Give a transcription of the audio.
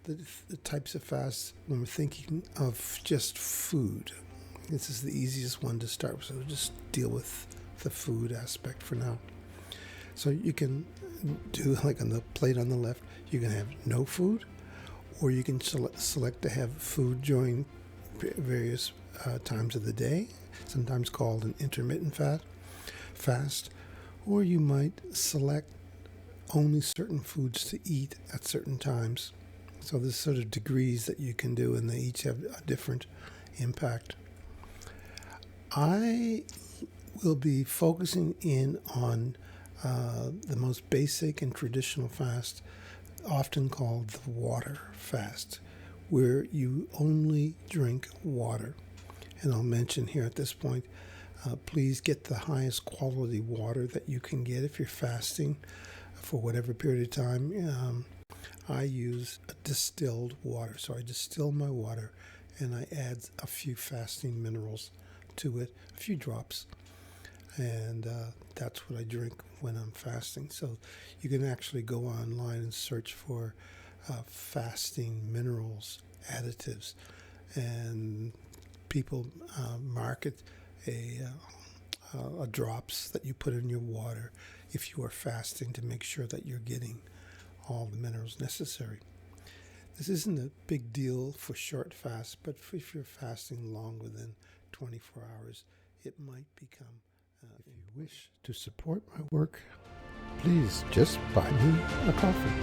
the types of fasts when we're thinking of just food. This is the easiest one to start with, so we'll just deal with the food aspect for now. So you can do, like on the plate on the left, you can have no food, or you can select to have food during various times of the day, sometimes called an intermittent fast, or you might select only certain foods to eat at certain times. So there's sort of degrees that you can do, and they each have a different impact. I will be focusing in on the most basic and traditional fast, often called the water fast, where you only drink water. And I'll mention here at this point, please get the highest quality water that you can get if you're fasting for whatever period of time. I use a distilled water, so I distill my water and I add a few fasting minerals to it, a few drops, and that's what I drink when I'm fasting. So you can actually go online and search for fasting minerals additives, and people market a drops that you put in your water if you are fasting, to make sure that you're getting all the minerals necessary. This isn't a big deal for short fasts, but if you're fasting longer than 24 hours, it might become. If you wish to support my work, please just buy me a coffee.